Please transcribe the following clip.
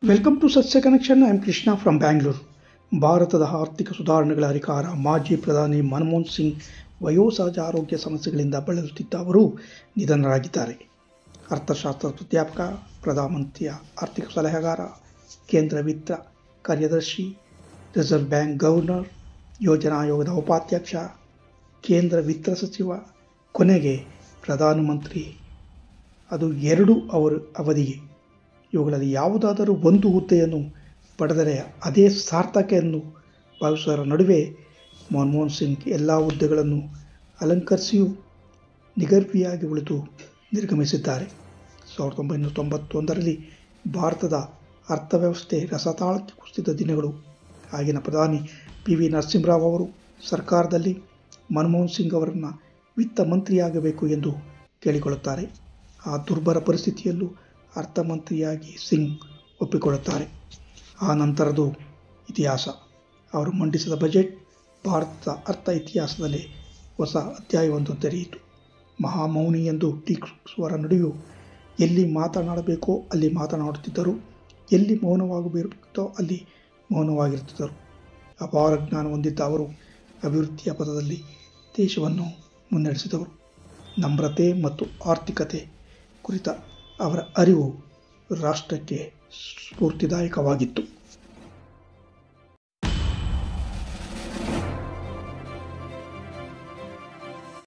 Welcome to ಸಸ್ಯ connection. I am Krishna from Bangalore. ಭಾರತದ ಆರ್ಥಿಕ ಸುಧಾರಣೆಗಳ ಹರಿಕಾರ ಮಾಜಿ ಪ್ರಧಾನಿ ಮನಮೋಹನ್ ಸಿಂಗ್ ವಯೋಸಹಜ ಆರೋಗ್ಯ ಸಮಸ್ಯೆಗಳಿಂದ ಬಳಲುತ್ತಿದ್ದ ಅವರು ನಿಧನರಾಗಿದ್ದಾರೆ. ಅರ್ಥಶಾಸ್ತ್ರ ಪ್ರಾಧ್ಯಾಪಕ, ಪ್ರಧಾನಮಂತ್ರಿಯ ಆರ್ಥಿಕ ಸಲಹೆಗಾರ, ಕೇಂದ್ರ ವಿತ್ತ ಕಾರ್ಯದರ್ಶಿ, ರಿಸರ್ವ್ ಬ್ಯಾಂಕ್ ಗವರ್ನರ್, ಯೋಜನಾ ಆಯೋಗದ ಉಪಾಧ್ಯಕ್ಷ, ಕೇಂದ್ರ ವಿತ್ತ ಸಚಿವ, ಕೊನೆಗೆ ಪ್ರಧಾನಮಂತ್ರಿ, ಅದು ಎರಡೂ ಅವರ ಅವಧಿಗೆ. ಇವುಗಳಲ್ಲಿ ಯಾವುದಾದರೂ ಒಂದು ಹುದ್ದೆಯನ್ನು ಪಡೆದರೆ ಅದೇ ಸಾರ್ಥಕ ಎಂದು ಭಾವಿಸುವರ ನಡುವೆ ಮನಮೋಹನ್ ಸಿಂಗ್ ಎಲ್ಲ ಹುದ್ದೆಗಳನ್ನು ಅಲಂಕರಿಸಿಯೂ ನಿಗರ್ವಿಯಾಗಿ ಉಳಿದು ನಿರ್ಗಮಿಸಿದ್ದಾರೆ. 1991ರಲ್ಲಿ ಭಾರತದ ಅರ್ಥವ್ಯವಸ್ಥೆ ರಸತಾಳಕ್ಕೆ ಕುಸಿದ ದಿನಗಳು. ಆಗಿನ ಪ್ರಧಾನಿ PV ನರಸಿಂಹರಾವ್ ಅವರು ಸರ್ಕಾರದಲ್ಲಿ ಮನಮೋಹನ್ ಸಿಂಗ್ ಅವರನ್ನು ವಿತ್ತ ಮಂತ್ರಿಯಾಗಬೇಕು ಎಂದು ಕೇಳಿಕೊಳ್ಳುತ್ತಾರೆ. ಆ ದುರ್ಬರ ಪರಿಸ್ಥಿತಿಯಲ್ಲೂ ಅರ್ಥಮಂತ್ರಿಯಾಗಿ ಸಿಂಗ್ ಒಪ್ಪಿಕೊಳ್ಳುತ್ತಾರೆ. ಆ ನಂತರದ್ದು ಇತಿಹಾಸ. ಅವರು ಮಂಡಿಸಿದ ಬಜೆಟ್ ಭಾರತದ ಅರ್ಥ ಇತಿಹಾಸದಲ್ಲಿ ಹೊಸ ಅಧ್ಯಾಯವೊಂದು ತೆರೆಯಿತು. ಮಹಾಮೌನಿ ಎಂದು ಟೀಕಿಸುವರ ನಡುವೆಯೂ ಎಲ್ಲಿ ಮಾತನಾಡಬೇಕೋ ಅಲ್ಲಿ ಮಾತನಾಡುತ್ತಿದ್ದರು, ಎಲ್ಲಿ ಮೌನವಾಗಬೇಕೋ ಅಲ್ಲಿ ಮೌನವಾಗಿರುತ್ತಿದ್ದರು. ಅಪಾರ ಜ್ಞಾನ ಹೊಂದಿದ್ದ ಅವರು ಅಭಿವೃದ್ಧಿಯ ಪಥದಲ್ಲಿ ದೇಶವನ್ನು ಮುನ್ನಡೆಸಿದವರು. ನಮ್ರತೆ ಮತ್ತು ಆರ್ಥಿಕತೆ ಕುರಿತ ಅವರ ಅರಿವು ರಾಷ್ಟ್ರಕ್ಕೆ ಸ್ಫೂರ್ತಿದಾಯಕವಾಗಿತ್ತು.